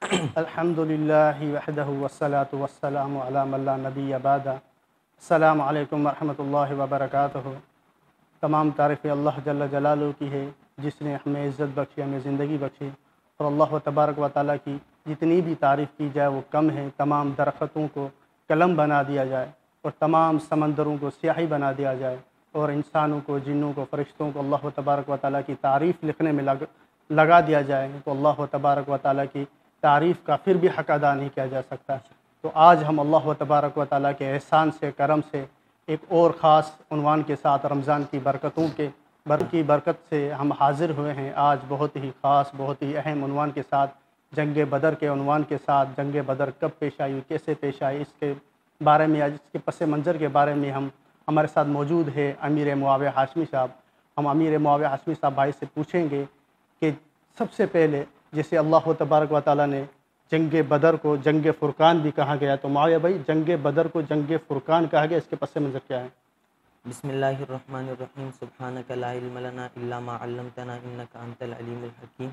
الحمدللہ وحدہ والصلاة والسلام علی من لا نبی بعدہ۔ السلام علیکم ورحمۃ اللہ وبرکاتہ۔ تمام تعریف اللہ جل جلالہ کی ہے جس نے ہمیں عزت بخشی، ہمیں زندگی بخشی، اور اللہ تبارک و تعالیٰ کی جتنی بھی تعریف کی جائے وہ کم ہے۔ تمام درختوں کو قلم بنا دیا جائے اور تمام سمندروں کو سیاہی بنا دیا جائے اور انسانوں کو، جنوں کو، فرشتوں کو اللہ تبارک و تعالیٰ کی تعریف لکھنے میں لگا دیا جائے تو اللہ تبارک و تعالیٰ کی تعریف کا پھر بھی حق ادا نہیں کیا جا سکتا۔ تو آج ہم اللہ تبارک و تعالیٰ کے احسان سے، کرم سے ایک اور خاص عنوان کے ساتھ رمضان کی برکت سے ہم حاضر ہوئے ہیں۔ آج بہت ہی خاص، بہت ہی اہم عنوان کے ساتھ، جنگ بدر کے عنوان کے ساتھ۔ جنگ بدر کب پیش آئی، کیسے پیش آئی، اس کے بارے میں، اس کے پس منظر کے بارے میں ہمارے ساتھ موجود ہے امیر معاویہ ہاشمی صاحب۔ ہم امیر معاویہ ہاشمی صاحب بھائی سے پوچھیں گے کہ سب سے پہلے جیسے اللہ تبارک و تعالیٰ نے جنگ بدر کو جنگ فرقان بھی کہا گیا، تو معاویہ بھائی جنگ بدر کو جنگ فرقان کہا گیا، اس کے پس منظر کیا ہے؟ بسم اللہ الرحمن الرحیم۔ سبحانک لا علم لنا الا ما علمتنا انک انت العلیم الحکیم۔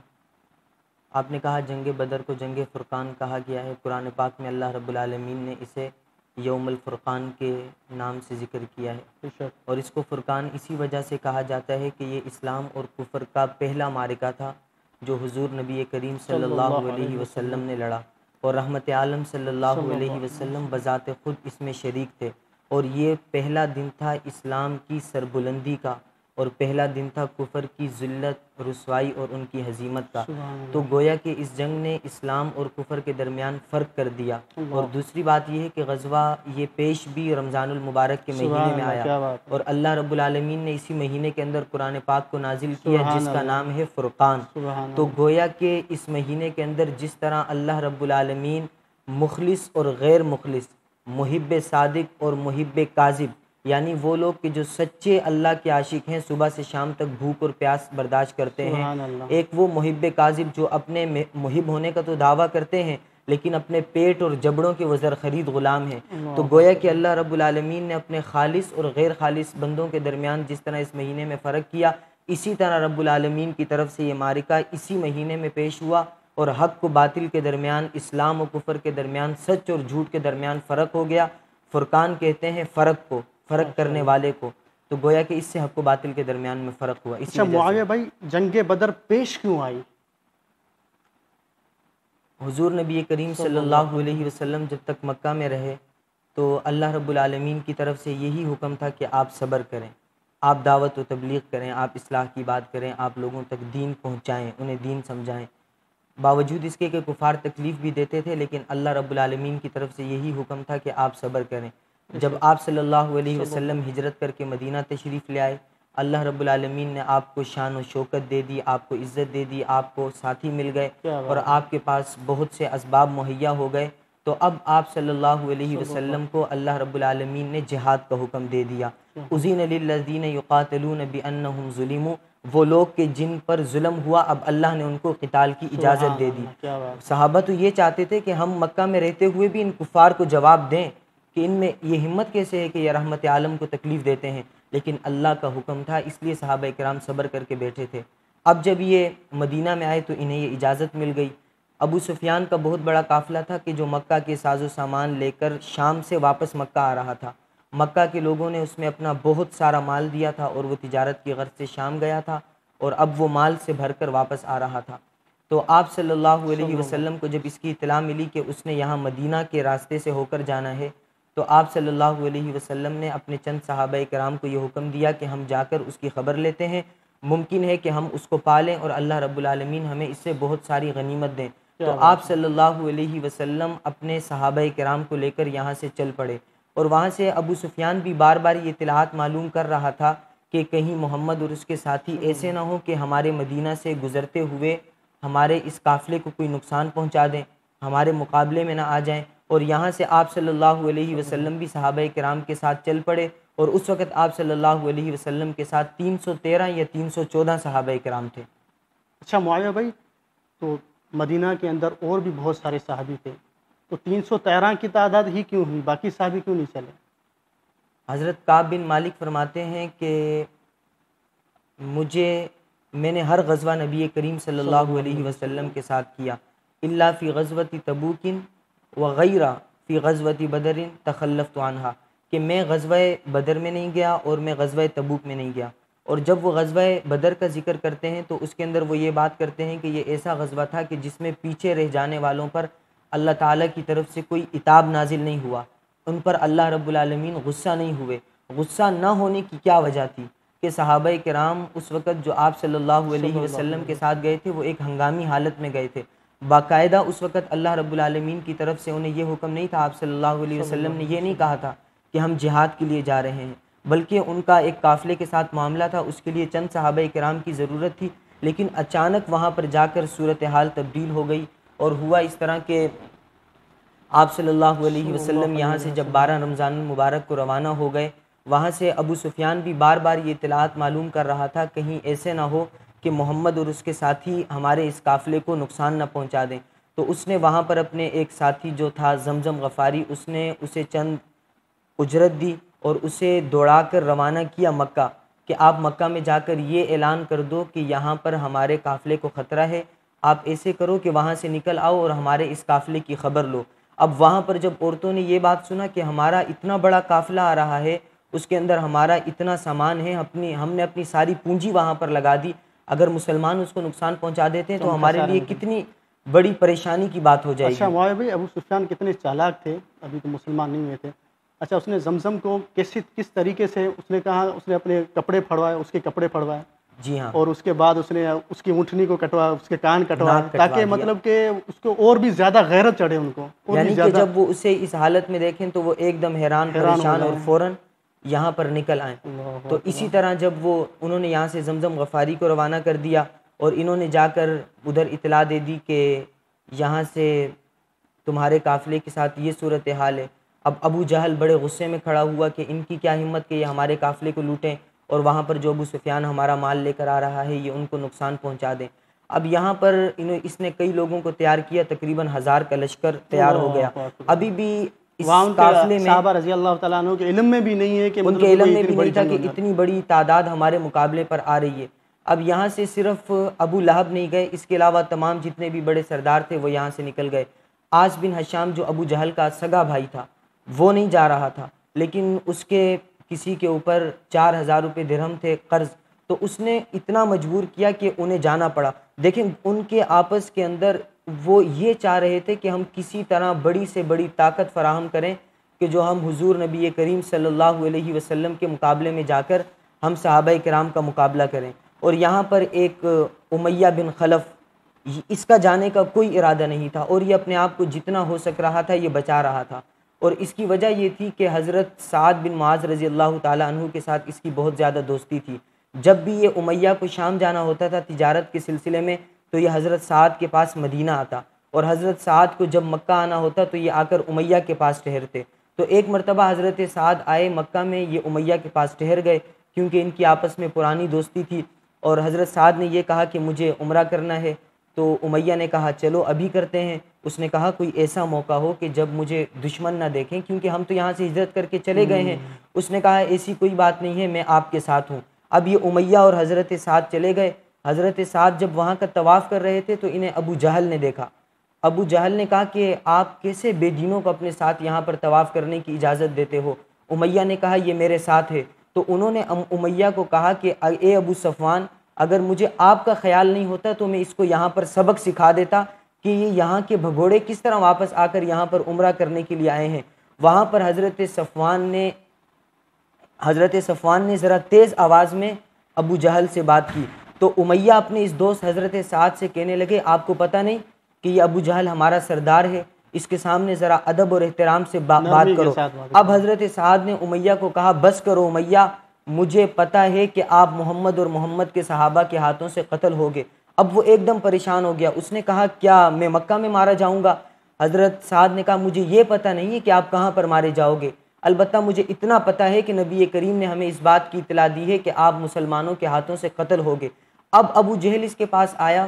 آپ نے کہا جنگ بدر کو جنگ فرقان کہا گیا ہے۔ قرآن پاک میں اللہ رب العالمین نے اسے یوم الفرقان کے نام سے ذکر کیا ہے، اور اس کو فرقان اسی وجہ سے کہا جاتا ہے کہ یہ اسلام اور کفر کا پہلا معرکہ تھا جو حضور نبی کریم صلی اللہ علیہ وسلم نے لڑا، اور رحمت عالم صلی اللہ علیہ وسلم بذات خود اس میں شریک تھے، اور یہ پہلا دن تھا اسلام کی سربلندی کا، اور پہلا دن تھا کفر کی ذلت، رسوائی اور ان کی ہزیمت کا۔ تو گویا کہ اس جنگ نے اسلام اور کفر کے درمیان فرق کر دیا۔ اور دوسری بات یہ ہے کہ غزوہ یہ پیش بھی رمضان المبارک کے مہینے میں آیا، اور اللہ رب العالمین نے اسی مہینے کے اندر قرآن پاک کو نازل کیا جس کا نام ہے فرقان۔ تو گویا کہ اس مہینے کے اندر جس طرح اللہ رب العالمین مخلص اور غیر مخلص، محب صادق اور محب کاذب، یعنی وہ لوگ کہ جو سچے اللہ کے عاشق ہیں، صبح سے شام تک بھوک اور پیاس برداشت کرتے ہیں، ایک وہ محب کاذب جو اپنے محب ہونے کا تو دعویٰ کرتے ہیں لیکن اپنے پیٹ اور جبڑوں کے وہ زرخرید غلام ہیں۔ تو گویا کہ اللہ رب العالمین نے اپنے خالص اور غیر خالص بندوں کے درمیان جس طرح اس مہینے میں فرق کیا، اسی طرح رب العالمین کی طرف سے یہ معرکہ اسی مہینے میں پیش ہوا، اور حق و باطل کے درمیان، اسلام و کفر کے درمیان، سچ اور جھوٹ کے درمیان فرق ہو گیا۔ فرقان کہتے ہیں فرق کو، فرق کرنے والے کو۔ تو گویا کہ اس سے حق و باطل کے درمیان میں فرق ہوا۔ اچھا معاویہ بھائی جنگ بدر پیش کیوں آئی؟ حضور نبی کریم صلی اللہ علیہ وسلم جب تک مکہ میں رہے تو اللہ رب العالمین کی طرف سے یہی حکم تھا کہ آپ صبر کریں، آپ دعوت و تبلیغ کریں، آپ اصلاح کی بات کریں، آپ لوگوں تک دین پہنچائیں، انہیں دین سمجھائیں۔ باوجود اس کے کہ کفار تکلیف بھی دیتے تھے لیکن اللہ رب العالمین کی طرف سے یہی حکم تھا کہ آپ صبر کریں۔ جب آپ صلی اللہ علیہ وسلم ہجرت کر کے مدینہ تشریف لے آئے، اللہ رب العالمین نے آپ کو شان و شوکت دے دی، آپ کو عزت دے دی، آپ کو ساتھی مل گئے، اور آپ کے پاس بہت سے اسباب مہیا ہو گئے۔ تو اب آپ صلی اللہ علیہ وسلم کو اللہ رب العالمین نے جہاد کا حکم دے دیا۔ اذن للذین یقاتلون بانہم ظلموا، وہ لوگ کہ جن پر ظلم ہوا اب اللہ نے ان کو قتال کی اجازت دے دی۔ صحابہ تو یہ چاہتے تھے کہ ہم مکہ میں رہتے ہوئے بھی ان کفار کو جواب دیں کہ ان میں یہ ہمت کیسے ہے کہ یہ رحمت عالم کو تکلیف دیتے ہیں، لیکن اللہ کا حکم تھا، اس لیے صحابہ کرام صبر کر کے بیٹھے تھے۔ اب جب یہ مدینہ میں آئے تو انہیں یہ اجازت مل گئی۔ ابو سفیان کا بہت بڑا قافلہ تھا کہ جو مکہ کے ساز و سامان لے کر شام سے واپس مکہ آ رہا تھا۔ مکہ کے لوگوں نے اس میں اپنا بہت سارا مال دیا تھا اور وہ تجارت کی غرض سے شام گیا تھا، اور اب وہ مال سے بھر کر واپس آ رہا تھا۔ تو آپ صلی اللہ علیہ وسلم کو جب اس کی اطلاع ملی کہ اس نے یہاں مدینہ کے راستے سے ہو کر جانا ہے، تو آپ صلی اللہ علیہ وسلم نے اپنے چند صحابہ کرام کو یہ حکم دیا کہ ہم جا کر اس کی خبر لیتے ہیں، ممکن ہے کہ ہم اس کو پالیں اور اللہ رب العالمین ہمیں اس سے بہت ساری غنیمت دیں۔ تو آپ صلی اللہ علیہ وسلم اپنے صحابہ کرام کو لے کر یہاں سے چل پڑے، اور وہاں سے ابو سفیان بھی بار بار یہ اطلاعات معلوم کر رہا تھا کہ کہیں محمد اور اس کے ساتھی ایسے نہ ہوں کہ ہمارے مدینہ سے گزرتے ہوئے ہمارے اس قافلے کو کوئی نقصان پہنچا دیں، ہمارے مقابلے میں نہ آ جائیں۔ اور یہاں سے آپ صلی اللہ علیہ وسلم بھی صحابہ کرام کے ساتھ چل پڑے، اور اس وقت آپ صلی اللہ علیہ وسلم کے ساتھ 313 یا 314 صحابہ کرام تھے۔ اچھا معاویہ بھائی، تو مدینہ کے اندر اور بھی بہت سارے صحابی تھے، تو 313 کی تعداد ہی کیوں ہوئی، باقی صحابی کیوں نہیں چلے؟ حضرت کعب بن مالک فرماتے ہیں کہ میں نے ہر غزوہ نبی کریم صلی اللہ علیہ وسلم کے ساتھ کیا، الا فی غزوۃ تبوک وغیرہ فی غزوۃ بدر تخلفت عنہا، کہ میں غزوہ بدر میں نہیں گیا اور میں غزوہ تبوک میں نہیں گیا۔ اور جب وہ غزوہ بدر کا ذکر کرتے ہیں تو اس کے اندر وہ یہ بات کرتے ہیں کہ یہ ایسا غزوہ تھا کہ جس میں پیچھے رہ جانے والوں پر اللہ تعالیٰ کی طرف سے کوئی عتاب نازل نہیں ہوا، ان پر اللہ رب العالمین غصہ نہیں ہوئے۔ غصہ نہ ہونے کی کیا وجہ تھی؟ کہ صحابہ کرام اس وقت جو آپ صلی اللہ علیہ وسلم کے ساتھ گئے تھے وہ ایک ہنگامی حالت میں گئے تھے، باقاعدہ اس وقت اللہ رب العالمین کی طرف سے انہیں یہ حکم نہیں تھا، آپ صلی اللہ علیہ وسلم نے یہ نہیں کہا تھا کہ ہم جہاد کے لیے جا رہے ہیں، بلکہ ان کا ایک قافلے کے ساتھ معاملہ تھا، اس کے لیے چند صحابہ کرام کی ضرورت تھی، لیکن اچانک وہاں پر جا کر صورتحال تبدیل ہو گئی، اور ہوا اس طرح کہ آپ صلی اللہ علیہ وسلم یہاں سے جب 12 رمضان المبارک کو روانہ ہو گئے، وہاں سے ابو سفیان بھی بار بار یہ اطلاعات معلوم کر رہا تھا کہیں ایسے نہ ہو کہ محمد اور اس کے ساتھی ہمارے اس قافلے کو نقصان نہ پہنچا دیں۔ تو اس نے وہاں پر اپنے ایک ساتھی جو تھا زمزم غفاری، اس نے اسے چند اجرت دی اور اسے دوڑا کر روانہ کیا مکہ، کہ آپ مکہ میں جا کر یہ اعلان کر دو کہ یہاں پر ہمارے قافلے کو خطرہ ہے، آپ ایسے کرو کہ وہاں سے نکل آؤ اور ہمارے اس قافلے کی خبر لو۔ اب وہاں پر جب عورتوں نے یہ بات سنا کہ ہمارا اتنا بڑا قافلہ آ رہا ہے، اس کے اندر ہمارا اتنا سامان ہے، ہم نے اپنی ساری پونجی وہاں پر لگا دی، اگر مسلمان اس کو نقصان پہنچا دیتے ہیں تو ہمارے لیے کتنی بڑی پریشانی کی بات ہو جائے گی۔ اچھا معاویہ بھائی، ابو سفیان کتنے چالاک تھے، ابھی تو مسلمان نہیں ہوئے تھے۔ اچھا، اس نے زمزم کو کس طریقے سے اس نے کہا، اس نے اپنے کپڑے پھڑوائے، اس کے کپڑے پھڑوائے، جی ہاں، اور اس کے بعد اس نے اس کی اونٹنی کو کٹوایا، اس کے کان کٹوائے، تاکہ مطلب کہ اس کو اور بھی زیادہ غیرت چڑھے ان کو، یعنی کہ جب وہ اسے اس حالت میں دیکھیں تو وہ ایک دم حیران پریشان اور فوراً یہاں پر نکل آئیں۔ تو اسی طرح جب انہوں نے یہاں سے زمزم غفاری کو روانہ کر دیا اور انہوں نے جا کر ادھر اطلاع دے دی کہ یہاں سے تمہارے قافلے کے ساتھ یہ صورتحال ہے، اب ابو جہل بڑے غصے میں کھڑا ہوا کہ ان کی کیا ہمت کہ یہ ہمارے قافلے کو لوٹیں، اور وہاں پر جو ابو سفیان ہمارا مال لے کر آ رہا ہے یہ ان کو نقصان پہنچا دیں۔ اب یہاں پر اس نے کئی لوگوں کو تیار کیا، تقریباً 1000 کا لشکر تیار ہو گیا۔ ابھی بھی اس قافلے میں صحابہ رضی اللہ تعالیٰ عنہ کے علم میں بھی نہیں ہے کہ ان کے علم میں بھی نہیں تھا کہ اتنی بڑی تعداد ہمارے مقابلے پر آ رہی ہے۔ اب یہاں سے صرف ابو لہب نہیں گئے، اس کے علاوہ تمام جتنے بھی بڑے سردار تھے وہ یہاں سے نکل گئے۔ عاص بن ہشام جو ابو جہل کا سگا بھائی تھا وہ نہیں جا رہا تھا، لیکن اس کے کسی کے اوپر 4000 روپے درہم تھے قرض، تو اس نے اتنا مجبور کیا کہ انہیں جانا پڑا۔ دیکھیں ان کے آپس کے اندر وہ یہ چاہ رہے تھے کہ ہم کسی طرح بڑی سے بڑی طاقت فراہم کریں کہ جو ہم حضور نبی کریم صلی اللہ علیہ وسلم کے مقابلے میں جا کر ہم صحابہ کرام کا مقابلہ کریں۔ اور یہاں پر ایک امیہ بن خلف، اس کا جانے کا کوئی ارادہ نہیں تھا، اور یہ اپنے آپ کو جتنا ہو سک رہا تھا یہ بچا رہا تھا، اور اس کی وجہ یہ تھی کہ حضرت سعد بن معاذ رضی اللہ تعالیٰ عنہ کے ساتھ اس کی بہت زیادہ دوستی تھی۔ جب بھی یہ امیہ کو شام جانا ہوتا تھا تجارت کے سلسلے میں تو یہ حضرت سعد کے پاس مدینہ آتا، اور حضرت سعد کو جب مکہ آنا ہوتا تو یہ آ کر امیہ کے پاس ٹھہرتے۔ تو ایک مرتبہ حضرت سعد آئے مکہ میں، یہ امیہ کے پاس ٹھہر گئے کیونکہ ان کی آپس میں پرانی دوستی تھی، اور حضرت سعد نے یہ کہا کہ مجھے عمرہ کرنا ہے، تو امیہ نے کہا چلو ابھی کرتے ہیں۔ اس نے کہا کوئی ایسا موقع ہو کہ جب مجھے دشمن نہ دیکھیں، کیونکہ ہم تو یہاں سے ہجرت کر کے چلے گئے ہیں۔ اس نے کہا ایسی کوئی بات نہیں ہے، میں آپ کے ساتھ ہوں۔ اب یہ امیہ اور حضرت سعد چلے گئے۔ حضرت سعد جب وہاں کا طواف کر رہے تھے تو انہیں ابو جہل نے دیکھا۔ ابو جہل نے کہا کہ آپ کیسے بے دینوں کو اپنے ساتھ یہاں پر طواف کرنے کی اجازت دیتے ہو؟ امیہ نے کہا یہ میرے ساتھ ہے۔ تو انہوں نے امیہ کو کہا کہ اے ابو صفوان، اگر مجھے آپ کا خیال نہیں ہوتا تو میں اس کو یہاں پر سبق سکھا دیتا کہ یہ یہاں کے بھگوڑے کس طرح واپس آ کر یہاں پر عمرہ کرنے کے لیے آئے ہیں۔ وہاں پر حضرت صفوان نے ذرا تیز آواز میں ابو جہل سے بات کی، تو امیہ اپنے اس دوست حضرت سعد سے کہنے لگے آپ کو پتہ نہیں کہ یہ ابو جہل ہمارا سردار ہے، اس کے سامنے ذرا ادب اور احترام سے بات کرو۔ اب حضرت سعد نے امیہ کو کہا بس کرو امیہ، مجھے پتہ ہے کہ آپ محمد اور محمد کے صحابہ کے ہاتھوں سے قتل ہوگے۔ اب وہ ایک دم پریشان ہو گیا، اس نے کہا کیا میں مکہ میں مارا جاؤں گا؟ حضرت سعد نے کہا مجھے یہ پتہ نہیں ہے کہ آپ کہاں پر مارے جاؤ گے، البتہ مجھے اتنا پتہ ہے کہ نبی کریم نے ہمیں اس بات کی اطلاع دی ہے کہ آپ مسلمانوں کے ہاتھوں سے قتل ہوگے۔ اب ابو جہل اس کے پاس آیا،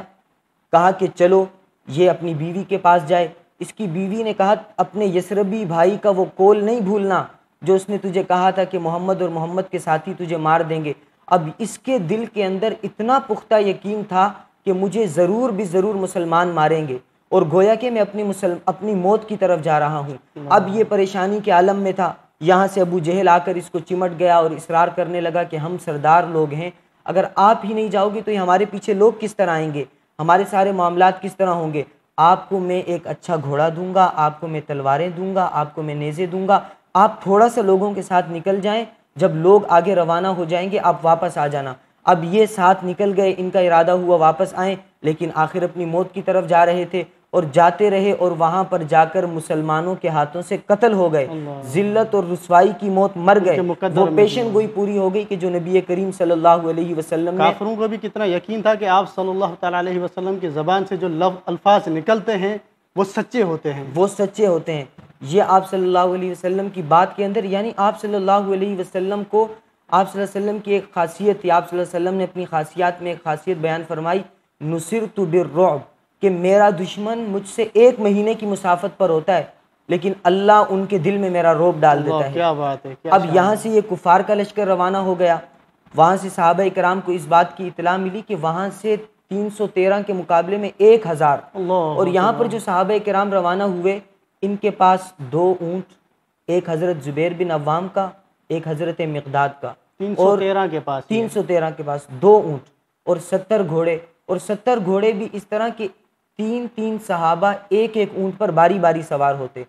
کہا کہ چلو یہ اپنی بیوی کے پاس جائے۔ اس کی بیوی نے کہا اپنے یسربی بھائی کا وہ قول نہیں بھولنا جو اس نے تجھے کہا تھا کہ محمد اور محمد کے ساتھی تجھے مار دیں گے۔ اب اس کے دل کے اندر اتنا پختہ یقین تھا کہ مجھے ضرور بھی ضرور مسلمان ماریں گے، اور گویا کہ میں اپنی موت کی طرف جا رہا ہوں۔ اب یہ پریشانی کے عالم میں تھا، یہاں سے ابو جہل آ کر اس کو چمٹ گیا اور اصرار کرنے لگا کہ ہم سردار لوگ ہیں، اگر آپ ہی نہیں جاؤ گے تو یہ ہمارے پیچھے لوگ کس طرح آئیں گے، ہمارے سارے معاملات کس طرح ہوں گے؟ آپ کو میں ایک اچھا گھوڑا دوں گا، آپ کو میں تلواریں دوں گا، آپ کو میں نیزے دوں گا، آپ تھوڑا سا لوگوں کے ساتھ نکل جائیں، جب لوگ آگے روانہ ہو جائیں گے آپ واپس آ جانا۔ اب یہ ساتھ نکل گئے، ان کا ارادہ ہوا واپس آئیں، لیکن آخر اپنی موت کی طرف جا رہے تھے اور جاتے رہے، اور وہاں پر جا کر مسلمانوں کے ہاتھوں سے قتل ہو گئے، ذلت اور رسوائی کی موت مر گئے۔ وہ پیشن گوئی پوری ہو گئی کہ جو نبی کریم صلی اللہ علیہ وسلم نے، کافروں کو بھی کتنا یقین تھا کہ آپ صلی اللہ تعالیٰ علیہ وسلم کی زبان سے جو الفاظ نکلتے ہیں وہ سچے ہوتے ہیں، وہ سچے ہوتے ہیں۔ یہ آپ صلی اللہ علیہ وسلم کی بات کے اندر، یعنی آپ صلی اللہ علیہ وسلم کو، آپ صلی اللہ علیہ وسلم کی ایک خاصیت تھی، آپ صلی اللہ علیہ وسلم نے اپنی خاصیات میں ایک خاصیت بیان فرمائی، نصرت بالرعب، کہ میرا دشمن مجھ سے 1 مہینے کی مسافت پر ہوتا ہے لیکن اللہ ان کے دل میں میرا رعب ڈال دیتا ہے۔ کیا بات ہے! اب یہاں سے یہ کفار کا لشکر روانہ ہو گیا، وہاں سے صحابہ کرام کو اس بات کی اطلاع ملی کہ وہاں سے 313 کے مقابلے میں 1000، اور یہاں پر جو صحابہ کرام روانہ ہوئے ان کے پاس 2 اونٹ، ایک حضرت زبیر بن عوام کا، ایک حضرت مقداد کا، 313 کے پاس 313 کے پاس 2 اونٹ اور 70 گھوڑے، اور 70 گھوڑے بھی اس طرح کہ 3 صحابہ ایک اونٹ پر باری باری سوار ہوتے۔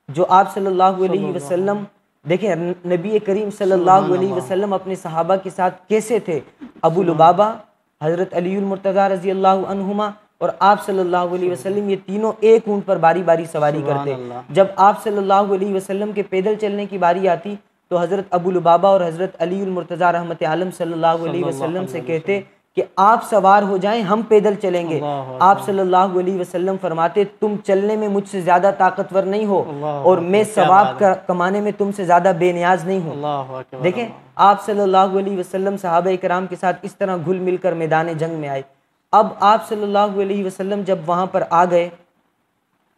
جو آپ صلی اللہ علیہ وسلم دیکھیں، نبی کریم صلی اللہ علیہ وسلم اپنے صحابہ کے ساتھ کیسے تھے، ابو لبابہ، حضرت علی المرتضیٰ رضی اللہ عنہما اور آپ صلی اللہ علیہ وسلم، یہ تینوں ایک اونٹ پر باری باری سواری کرتے۔ جب آپ صلی اللہ علیہ وسلم کے پیدل چلنے کی باری آتی تو حضرت ابو لبابہ اور حضرت علی المرتضیٰ رحمت عالم صلی اللہ علیہ وسلم سے کہتے کہ آپ سوار ہو جائیں، ہم پیدل چلیں گے۔ آپ صلی اللہ علیہ وسلم فرماتے تم چلنے میں مجھ سے زیادہ طاقتور نہیں ہو اور میں ثواب کمانے میں تم سے زیادہ بے نیاز نہیں ہوں۔ دیکھیں آپ صلی اللہ علیہ وسلم صحابہ کرام کے ساتھ اس طرح گھل مل کر میدان جنگ میں آئے۔ اب آپ صلی اللہ علیہ وسلم جب وہاں پر آ گئے،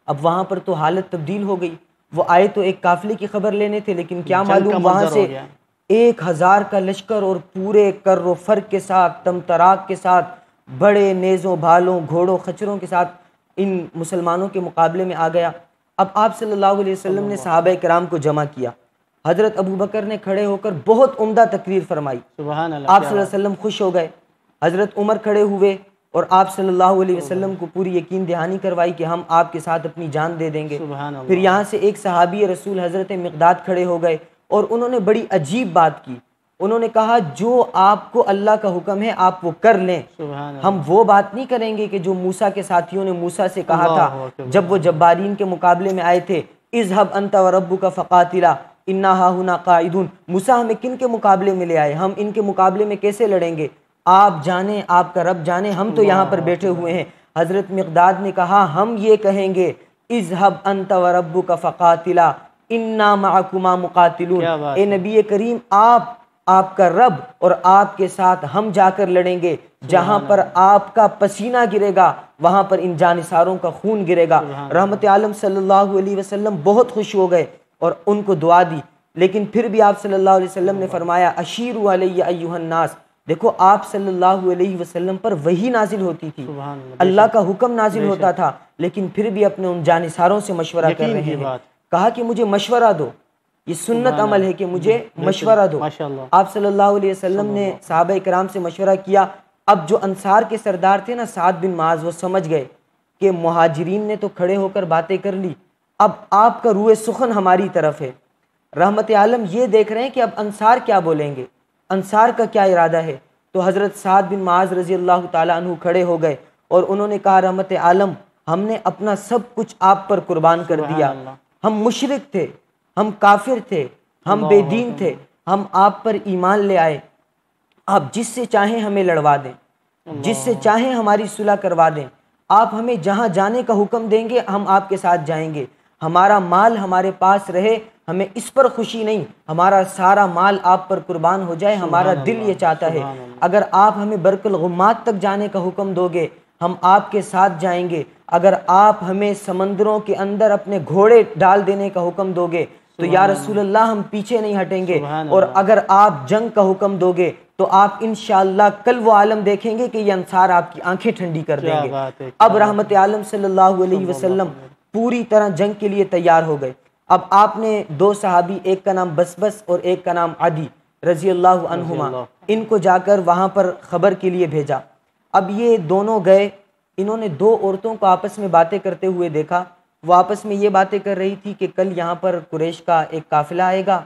اب وہاں پر تو حالت تبدیل ہو گئی۔ وہ آئے تو ایک قافلے کی خبر لینے تھے، لیکن کیا معلوم وہاں سے 1000 کا لشکر اور پورے کر و فر کے ساتھ، تمتراک کے ساتھ، بڑے نیزوں بھالوں گھوڑوں خچروں کے ساتھ ان مسلمانوں کے مقابلے میں آ گیا۔ اب آپ صلی اللہ علیہ وسلم نے صحابہ کرام کو جمع کیا، حضرت ابو بکر نے کھڑے ہو کر بہت عمدہ تقریر فرمائی، سبحان اللہ، آپ صلی اللہ علیہ وسلم خوش ہو گئے۔ حضرت عمر کھڑے ہوئے اور آپ صلی اللہ علیہ وسلم کو پوری یقین دہانی کروائی کہ ہم آپ کے ساتھ اپنی جان دے دیں گے۔ پھر یہاں سے ایک صحابی رسول حضرت مقداد کھڑے ہو گئے اور انہوں نے بڑی عجیب بات کی، انہوں نے کہا جو آپ کو اللہ کا حکم ہے آپ وہ کر لیں، ہم وہ بات نہیں کریں گے کہ جو موسیٰ کے ساتھیوں نے موسیٰ سے کہا تھا جب وہ جبارین کے مقابلے میں آئے تھے، اذهب انت وربک فقاتلا انا ہاہنا قاعدون، موسیٰ ہمیں کن کے مقابلے میں لے آئے، ہم ان کے مقابلے میں کیسے لڑیں گے، آپ جانیں آپ کا رب جانے، ہم تو یہاں پر بیٹھے ہوئے ہیں۔ حضرت مقداد نے کہا ہم یہ کہیں گے اذهب انت وربک فقاتلا انا معکما مقاتلون، اے نبی کریم آپ کا رب اور آپ کے ساتھ ہم جا کر لڑیں گے، جہاں پر آپ کا پسینہ گرے گا وہاں پر ان جانثاروں کا خون گرے گا۔ رحمت عالم صلی اللہ علیہ وسلم بہت خوش ہو گئے اور ان کو دعا دی، لیکن پھر بھی آپ صلی اللہ علیہ وسلم نے فرمایا اشیروا علی ایھا الناس، دیکھو آپ صلی اللہ علیہ وسلم پر وحی نازل ہوتی تھی، اللہ کا حکم نازل ہوتا تھا، لیکن پھر بھی اپنے ان جانثاروں سے مشورہ کر رہے ہیں۔ کہا کہ مجھے مشورہ دو، یہ سنت عمل ہے کہ مجھے مشورہ دو۔ آپ صلی اللہ علیہ وسلم نے صحابہ کرام سے مشورہ کیا۔ اب جو انصار کے سردار تھے نا سعد بن معاذ، وہ سمجھ گئے کہ مہاجرین نے تو کھڑے ہو کر باتیں کر لی، اب آپ کا روئے سخن ہماری طرف ہے۔ رحمت عالم یہ دیکھ رہے ہیں کہ اب انصار کیا بولیں گے، انصار کا کیا ارادہ ہے، تو حضرت سعد بن معاذ رضی اللہ تعالیٰ عنہ کھڑے ہو گئے اور انہوں نے کہا رحمت عالم ہم نے اپنا سب کچھ آپ پر قربان کر دیا، ہم مشرک تھے، ہم کافر تھے، ہم بے دین تھے، ہم آپ پر ایمان لے آئے، آپ جس سے چاہیں ہمیں لڑوا دیں، جس سے چاہیں ہماری صلح کروا دیں، آپ ہمیں جہاں جانے کا حکم دیں گے ہم آپ کے ساتھ جائیں گے، ہمارا مال ہمارے پاس رہے، ہمیں اس پر خوشی نہیں، ہمارا سارا مال آپ پر قربان ہو جائے، ہمارا دل یہ چاہتا ہے، اگر آپ ہمیں برق الغمات تک جانے کا حکم دو گے ہم آپ کے ساتھ جائیں گے، اگر آپ ہمیں سمندروں کے اندر اپنے گھوڑے ڈال دینے کا حکم دو گے تو یا رسول اللہ ہم پیچھے نہیں ہٹیں گے، اور اگر آپ جنگ کا حکم دو گے تو آپ انشاءاللہ کل وہ عالم دیکھیں گے کہ یہ انصار آپ کی آنکھیں ٹھنڈی کر دیں گے۔ بات ہے، اب رحمت عالم صلی اللہ علیہ وسلم پوری طرح جنگ کے لیے تیار ہو گئے۔ اب آپ نے دو صحابی، ایک کا نام بسبس اور ایک کا نام عدی رضی اللہ عنہما، ان کو جا کر وہاں پر خبر کے لیے بھیجا۔ اب یہ دونوں گئے، انہوں نے دو عورتوں کو آپس میں باتیں کرتے ہوئے دیکھا۔ وہ آپس میں یہ باتیں کر رہی تھی کہ کل یہاں پر قریش کا ایک قافلہ آئے گا،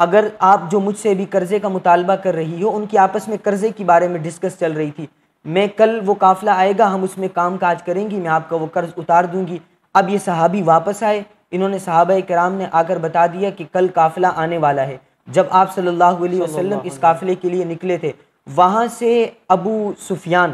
اگر آپ جو مجھ سے بھی قرضے کا مطالبہ کر رہی ہو، ان کی آپس میں قرضے کے بارے میں ڈسکس چل رہی تھی، میں کل وہ قافلہ آئے گا، ہم اس میں کام کاج کریں گی، میں آپ کا وہ قرض اتار دوں گی۔ اب یہ صحابی واپس آئے، انہوں نے صحابہ کرام نے آ کر بتا دیا کہ کل قافلہ آنے والا ہے۔ جب آپ صلی اللہ علیہ وسلم اس قافلے کے لیے نکلے تھے، وہاں سے ابو سفیان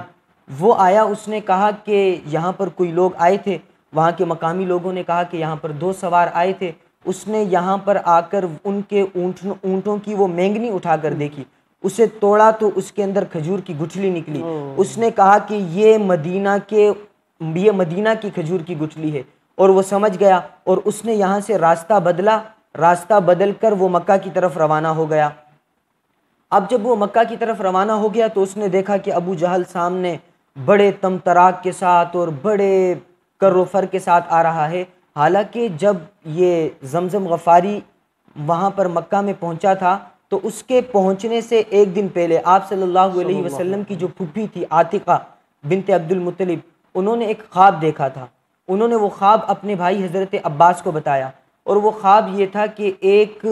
وہ آیا، اس نے کہا کہ یہاں پر کوئی لوگ آئے تھے، وہاں کے مقامی لوگوں نے کہا کہ یہاں پر دو سوار آئے تھے، اس نے یہاں پر آ کر ان کے اونٹوں کی وہ مینگنی اٹھا کر دیکھی، اسے توڑا تو اس کے اندر کھجور کی گٹھلی نکلی۔ اس نے کہا کہ یہ مدینہ کی کھجور کی گٹھلی ہے، اور وہ سمجھ گیا، اور اس نے یہاں سے راستہ بدلا، راستہ بدل کر وہ مکہ کی طرف روانہ ہو گیا۔ اب جب وہ مکہ کی طرف روانہ ہو گیا تو اس نے دیکھا کہ ابو جہل سامنے بڑے تمطراق کے ساتھ اور بڑے کر و فر کے ساتھ آ رہا ہے۔ حالانکہ جب یہ زمزم غفاری وہاں پر مکہ میں پہنچا تھا تو اس کے پہنچنے سے ایک دن پہلے آپ صلی اللہ علیہ وسلم کی جو پھوپھی تھی عاتقہ بنت عبد المطلب، انہوں نے ایک خواب دیکھا تھا۔ انہوں نے وہ خواب اپنے بھائی حضرت عباس کو بتایا، اور وہ خواب یہ تھا کہ ایک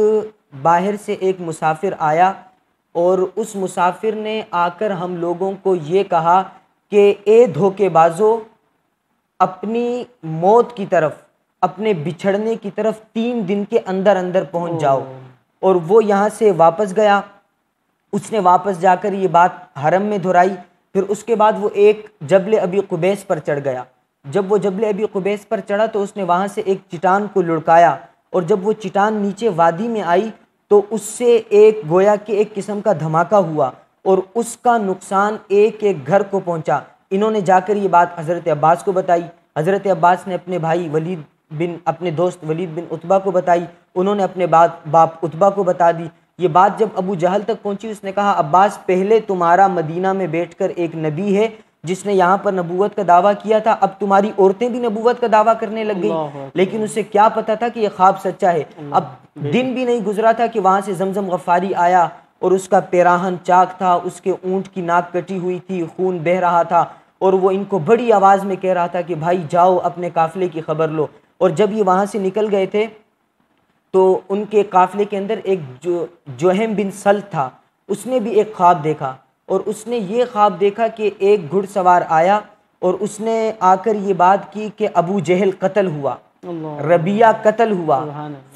باہر سے ایک مسافر آیا، اور اس مسافر نے آ کر ہم لوگوں کو یہ کہا کہ اے دھوکے بازو، اپنی موت کی طرف، اپنے بچھڑنے کی طرف 3 دن کے اندر اندر پہنچ جاؤ۔ اور وہ یہاں سے واپس گیا، اس نے واپس جا کر یہ بات حرم میں دہرائی۔ پھر اس کے بعد وہ ایک جبل ابی قبیس پر چڑھ گیا۔ جب وہ جبل ابی قبیس پر چڑھا تو اس نے وہاں سے ایک چٹان کو لڑکایا، اور جب وہ چٹان نیچے وادی میں آئی تو اس سے ایک گویا کہ ایک قسم کا دھماکہ ہوا، اور اس کا نقصان ایک ایک گھر کو پہنچا۔ انہوں نے جا کر یہ بات حضرت عباس کو بتائی، حضرت عباس نے اپنے بھائی اپنے دوست ولید بن عتبہ کو بتائی، انہوں نے اپنے باپ عتبہ کو بتا دی۔ یہ بات جب ابو جہل تک پہنچی، اس نے کہا عباس، پہلے تمہارا مدینہ میں بیٹھ کر ایک نبی ہے جس نے یہاں پر نبوت کا دعویٰ کیا تھا، اب تمہاری عورتیں بھی نبوت کا دعویٰ کرنے لگ گئی، لیکن اسے کیا پتا تھا کہ یہ خواب سچا ہے۔ اب دن بھی نہیں گزرا تھا کہ وہاں سے زمزم غفاری آیا، اور اس کا پیراہن چاک تھا، اس کے اونٹ کی ناک کٹی ہوئی تھی، خون بہہ رہا تھا، اور وہ ان کو بڑی آواز میں کہہ رہا تھا کہ بھائی جاؤ اپنے قافلے کی خبر لو۔ اور جب یہ وہاں سے نکل گئے تھے تو ان کے قافلے کے اندر ایک جوہم بن سلت تھا، اس نے بھی ایک خواب دیکھا، اور اس نے یہ خواب دیکھا کہ ایک گھڑ سوار آیا اور اس نے آ کر یہ بات کی کہ ابو جہل قتل ہوا، ربیہ قتل ہوا،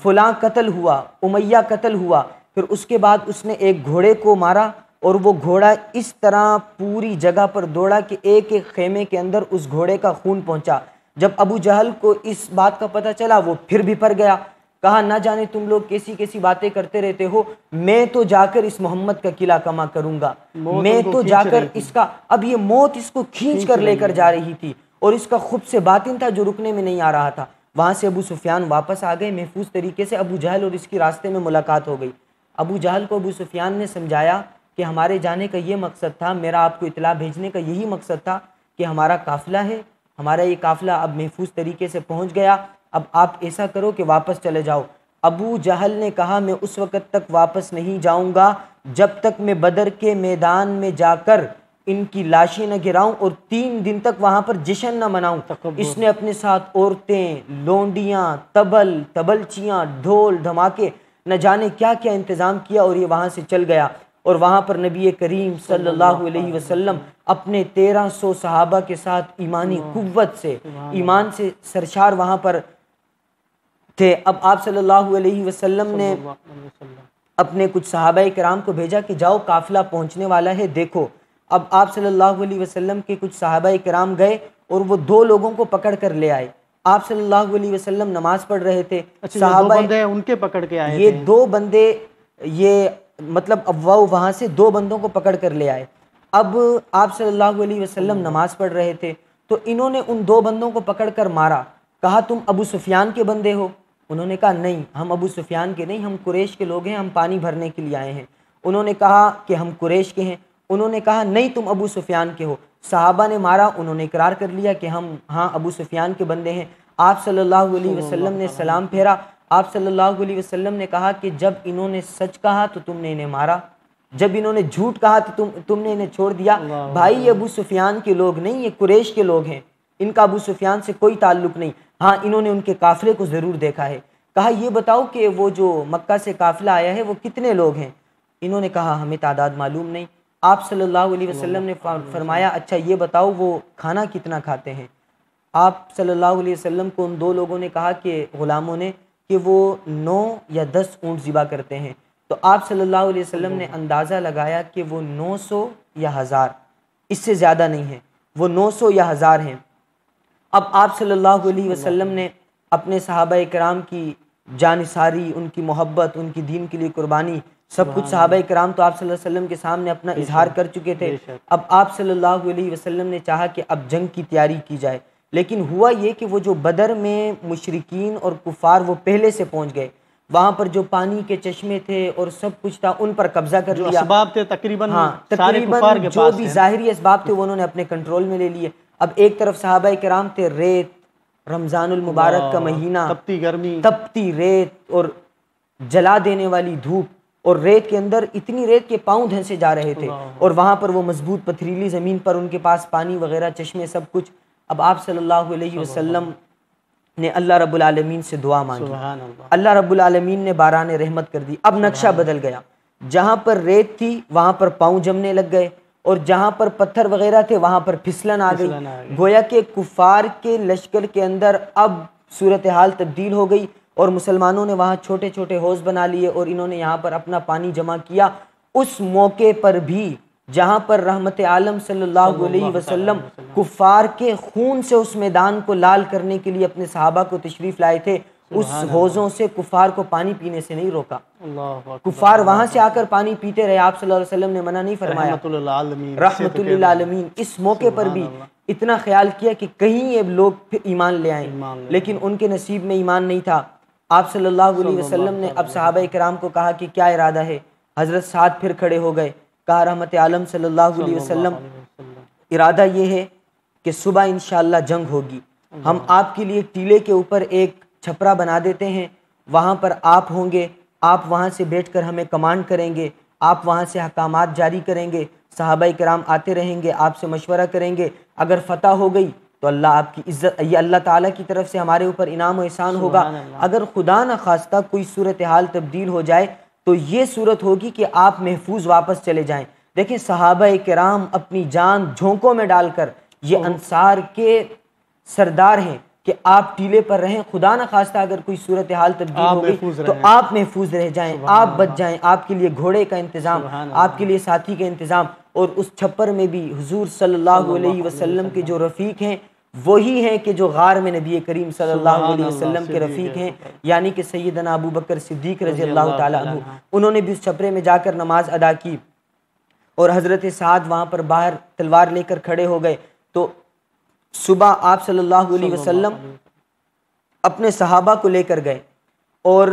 فلاں قتل ہوا، امیہ قتل ہوا۔ پھر اس کے بعد اس نے ایک گھوڑے کو مارا، اور وہ گھوڑا اس طرح پوری جگہ پر دوڑا کہ ایک ایک خیمے کے اندر اس گھوڑے کا خون پہنچا۔ جب ابو جہل کو اس بات کا پتہ چلا، وہ پھر بھی پر گیا، کہا نہ جانے تم لوگ کیسی کیسی باتیں کرتے رہتے ہو، میں تو جا کر اس محمد کا قلعہ کما کروں گا، میں تو جا کر اس کا، اب یہ موت اس کو کھینچ کر لے کر جا رہی تھی، اور اس کا خب سے باطن تھا جو رکنے میں نہیں آ رہا تھا۔ وہاں سے ابو سفیان واپس آ گئے محفوظ طریقے سے، ابو جہل اور اس کی راستے میں ملاقات ہو گئی۔ ابو جہل کو ابو سفیان نے سمجھایا کہ ہمارے جانے کا یہ مقصد تھا، میرا آپ کو اطلاع بھیجنے کا یہی مقصد تھا کہ ہمارا قافلہ ہے، ہمارا یہ قافلہ اب محفوظ طریقے سے پہنچ گیا، اب آپ ایسا کرو کہ واپس چلے جاؤ۔ ابو جہل نے کہا میں اس وقت تک واپس نہیں جاؤں گا جب تک میں بدر کے میدان میں جا کر ان کی لاشیں نہ گراؤں اور 3 دن تک وہاں پر جشن نہ مناؤں۔ اس نے اپنے ساتھ عورتیں، لونڈیاں، تبلچیاں، ڈھول دھماکے، نہ جانے کیا کیا انتظام کیا، اور یہ وہاں سے چل گیا، اور وہاں پر نبی کریم صلی اللہ علیہ وسلم اپنے 1300 صحابہ کے ساتھ ایمانی قوت سے، ایمان سے سرشار وہاں پر تھے۔ اب آپ صلی اللہ علیہ وسلم نے اپنے کچھ صحابہ کرام کو بھیجا کہ جاؤ قافلہ پہنچنے والا ہے دیکھو۔ اب آپ صلی اللہ علیہ وسلم کے کچھ صحابہ کرام گئے اور وہ 2 لوگوں کو پکڑ کر لے آئے۔ آپ صلی اللہ علیہ وسلم نماز پڑھ رہے تھے، صحابہ بندے ان کے پکڑ کے آئے، یہ 2 بندے، یہ مطلب اب وہ وہاں سے 2 بندوں کو پکڑ کر لے آئے۔ اب آپ صلی اللہ علیہ وسلم نماز پڑھ رہے تھے تو انہوں نے ان 2 بندوں کو پکڑ کر مارا، کہا تم ابو سفیان کے بندے ہو؟ انہوں نے کہا نہیں، ہم ابو سفیان کے نہیں، ہم قریش کے لوگ ہیں، ہم پانی بھرنے کے لیے آئے ہیں۔ انہوں نے کہا کہ ہم قریش کے ہیں، انہوں نے کہا نہیں تم ابو سفیان کے ہو، صحابہ نے مارا، انہوں نے اقرار کر لیا کہ ہم ہاں ابو سفیان کے بندے ہیں۔ آپ صلی اللہ علیہ وسلم نے سلام پھیرا، آپ صلی اللہ علیہ وسلم نے کہا کہ جب انہوں نے سچ کہا تو تم نے انہیں مارا، جب انہوں نے جھوٹ کہا تو تم نے انہیں چھوڑ دیا۔ بھائی یہ ابو سفیان کے لوگ نہیں، یہ قریش کے لوگ ہیں، ان کا ابو سفیان سے کوئی تعلق نہیں، ہاں انہوں نے ان کے قافلے کو ضرور دیکھا ہے۔ کہا یہ بتاؤ کہ وہ جو مکہ سے قافلہ آیا ہے وہ کتنے لوگ ہیں؟ انہوں نے کہا ہمیں تعداد معلوم نہیں۔ آپ صلی اللہ علیہ وسلم نے فرمایا اچھا یہ بتاؤ وہ کھانا کتنا کھاتے ہیں؟ آپ صلی اللہ علیہ وسلم کو ان دو لوگوں نے کہا کہ غلاموں نے کہ وہ 9 یا 10 اونٹ ذبح کرتے ہیں۔ تو آپ صلی اللہ علیہ وسلم نے اندازہ لگایا کہ وہ 900 یا 1000، اس سے زیادہ نہیں ہے، وہ 900 یا 1000 ہیں۔ اب آپ صلی اللہ علیہ وسلم نے اپنے صحابہ کرام کی جانثاری، ان کی محبت، ان کی دین کے لیے قربانی، سب کچھ صحابہ کرام تو آپ صلی اللہ علیہ وسلم کے سامنے اپنا اظہار کر چکے تھے۔ اب آپ صلی اللہ علیہ وسلم نے چاہا کہ اب جنگ کی تیاری کی جائے، لیکن ہوا یہ کہ وہ جو بدر میں مشرکین اور کفار وہ پہلے سے پہنچ گئے، وہاں پر جو پانی کے چشمے تھے اور سب کچھ تھا ان پر قبضہ کر لیا، جو اسباب تھے تقریباً سارے کفار تقریباً کے جو پاس بھی تھے، ظاہری اسباب تھے وہ انہوں نے اپنے کنٹرول میں لے لیے۔ اب ایک طرف صحابہ کرام تھے، ریت، رمضان المبارک کا مہینہ، تپتی گرمی، تپتی ریت اور جلا دینے والی دھوپ، اور ریت کے اندر اتنی ریت کے پاؤں دھنسے جا رہے تھے، اور وہاں پر وہ مضبوط پتھریلی زمین پر ان کے پاس پانی وغیرہ چشمے سب کچھ۔ اب آپ صلی اللہ علیہ وسلم نے اللہ رب العالمین سے دعا مانگی، سبحان اللہ، اللہ رب العالمین نے باران رحمت کر دی۔ اب نقشہ بدل گیا، جہاں پر ریت تھی وہاں پر پاؤں جمنے لگ گئے، اور جہاں پر پتھر وغیرہ تھے وہاں پر پھسلن آ گئی۔ گویا کہ کفار کے لشکر کے اندر اب صورتحال تبدیل ہو گئی، اور مسلمانوں نے وہاں چھوٹے چھوٹے حوض بنا لیے اور انہوں نے یہاں پر اپنا پانی جمع کیا۔ اس موقع پر بھی جہاں پر رحمت عالم صلی اللہ علیہ وسلم کفار کے خون سے اس میدان کو لال کرنے کے لیے اپنے صحابہ کو تشریف لائے تھے، اس حوضوں سے کفار کو پانی پینے سے نہیں روکا۔ کفار وہاں سے آ کر پانی پیتے رہے، آپ صلی اللہ علیہ وسلم نے منع نہیں فرمایا، رحمت للعالمین۔ اس موقع پر بھی اتنا خیال کیا کہ کہیں یہ لوگ پھر ایمان لے آئیں، لیکن ان کے نصیب میں ایمان نہیں تھا۔ آپ صلی اللہ علیہ وسلم نے اب صحابہ کرام کو کہا کہ کیا ارادہ ہے؟ حضرت سعد پھر کھڑے ہو گئے، کہا رحمت عالم صلی اللہ علیہ وسلم ارادہ یہ ہے کہ صبح انشاءاللہ جنگ ہوگی، ہم آپ کے لیے ٹیلے کے اوپر ایک چھپرا بنا دیتے ہیں، وہاں پر آپ ہوں گے، آپ وہاں سے بیٹھ کر ہمیں کمانڈ کریں گے، آپ وہاں سے احکامات جاری کریں گے، صحابہ کرام آتے رہیں گے، آپ سے مشورہ کریں گے، اگر فتح ہو گئی تو اللہ آپ کی عزت، یہ اللہ تعالیٰ کی طرف سے ہمارے اوپر انعام و احسان ہوگا، اگر خدا نہ خواستہ کوئی صورتحال تبدیل ہو جائے تو یہ صورت ہوگی کہ آپ محفوظ واپس چلے جائیں۔ دیکھیں صحابہ کرام اپنی جان جھونکوں میں ڈال کر، یہ انصار کے سردار ہیں کہ آپ ٹیلے پر رہیں، خدا نہ خواستہ اگر کوئی صورتحال تبدیل ہو گئی تو آپ محفوظ رہ جائیں، آپ بچ جائیں، آپ کے لیے گھوڑے کا انتظام، آپ کے لیے ساتھی کا انتظام۔ اور اس چھپر میں بھی حضور صلی اللہ علیہ وسلم کے جو رفیق ہیں وہی ہیں کہ جو غار میں نبی کریم صلی اللہ علیہ وسلم کے رفیق ہیں، یعنی کہ سیدنا ابو بکر صدیق رضی اللہ تعالیٰ عنہ۔ انہوں نے بھی اس چھپرے میں جا کر نماز ادا کی، اور حضرت سعد وہاں پر باہر تلوار لے کر کھڑے ہو گئے۔ تو صبح آپ صلی اللہ علیہ وسلم اپنے صحابہ کو لے کر گئے اور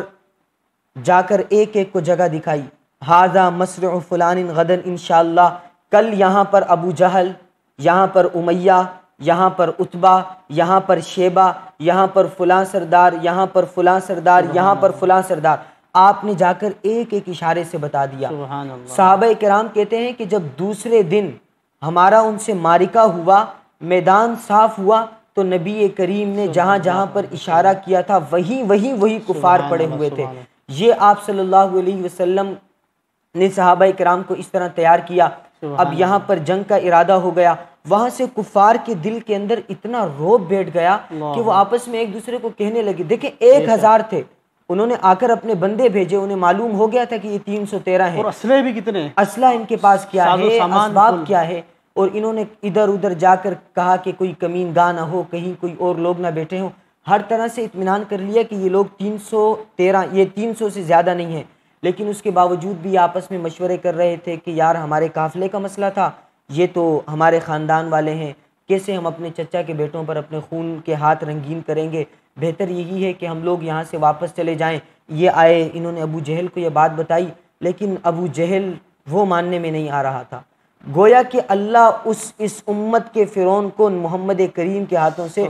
جا کر ایک ایک کو جگہ دکھائی، ھذا مسرع فلان غدن انشاءاللہ، کل یہاں پر ابو جہل، یہاں پر امیہ، یہاں پر عتبہ، یہاں پر شیبہ، یہاں پر فلاں سردار، یہاں پر فلاں سردار، یہاں پر فلاں سردار، آپ نے جا کر ایک ایک اشارے سے بتا دیا۔ صحابہ کرام کہتے ہیں کہ جب دوسرے دن ہمارا ان سے معرکہ ہوا، میدان صاف ہوا، تو نبی کریم نے جہاں جہاں پر اشارہ کیا تھا وہی کفار پڑے ہوئے تھے۔ یہ آپ صلی اللہ علیہ وسلم نے صحابہ کرام کو اس طرح تیار کیا۔ اب یہاں پر جنگ کا ارادہ ہو گیا، وہاں سے کفار کے دل کے اندر اتنا روب بیٹھ گیا کہ وہ آپس میں ایک دوسرے کو کہنے لگے، دیکھیں 1000 تھے، انہوں نے آ کر اپنے بندے بھیجے، انہیں معلوم ہو گیا تھا کہ یہ 313 ہیں، اور اسلحے بھی کتنے، اسلحہ ان کے پاس کیا ہے، اسباب کیا ہے، اور انہوں نے ادھر ادھر جا کر کہا کہ کوئی کمین گاہ نہ ہو، کہیں کوئی اور لوگ نہ بیٹھے ہوں، ہر طرح سے اطمینان کر لیا کہ یہ لوگ 313، یہ 300 سے زیادہ نہیں ہیں، لیکن اس کے باوجود بھی آپس میں مشورے کر رہے تھے کہ یار ہمارے قافلے کا مسئلہ تھا، یہ تو ہمارے خاندان والے ہیں، کیسے ہم اپنے چچا کے بیٹوں پر اپنے خون کے ہاتھ رنگین کریں گے، بہتر یہی ہے کہ ہم لوگ یہاں سے واپس چلے جائیں۔ یہ آئے، انہوں نے ابو جہل کو یہ بات بتائی، لیکن ابو جہل وہ ماننے میں نہیں آ رہا تھا۔ گویا کہ اللہ اس امت کے فرعون کو محمد کریم کے ہاتھوں سے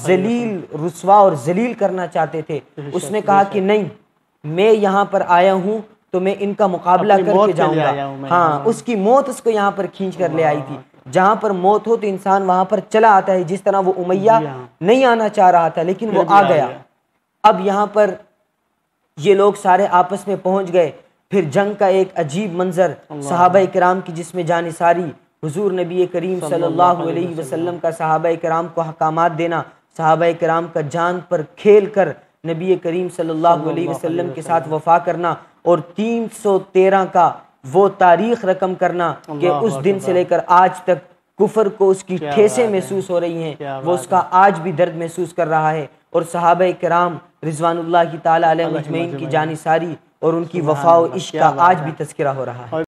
ذلیل، رسوا اور ذلیل کرنا چاہتے تھے۔ اس نے کہا کہ نہیں، میں یہاں پر آیا ہوں تو میں ان کا مقابلہ کر کے جاؤں گا۔ ہاں، اس کی موت اس کو یہاں پر کھینچ کر لے آئی تھی۔ جہاں پر موت ہو تو انسان وہاں پر چلا آتا ہے، جس طرح وہ امیہ نہیں آنا چاہ رہا تھا لیکن وہ آ گیا۔ اب یہاں پر یہ لوگ سارے آپس میں پہنچ گئے، پھر جنگ کا ایک عجیب منظر، صحابہ کرام کی جس میں جانثاری، حضور نبی کریم صلی اللہ علیہ وسلم کا صحابہ کرام کو احکامات دینا، صحابہ کرام کا جان پر کھیل کر نبی کریم صلی اللہ علیہ وسلم کے ساتھ وفا کرنا، اور 313 کا وہ تاریخ رقم کرنا کہ اس دن سے لے کر آج تک کفر کو اس کی ٹھیسیں محسوس ہو رہی ہیں، وہ اس کا آج بھی درد محسوس کر رہا ہے۔ اور صحابہ کرام رضوان اللہ کی تعالی علیہ مجمعین کی جانثاری اور ان کی وفا و عشق کا آج بھی تذکرہ ہو رہا ہے۔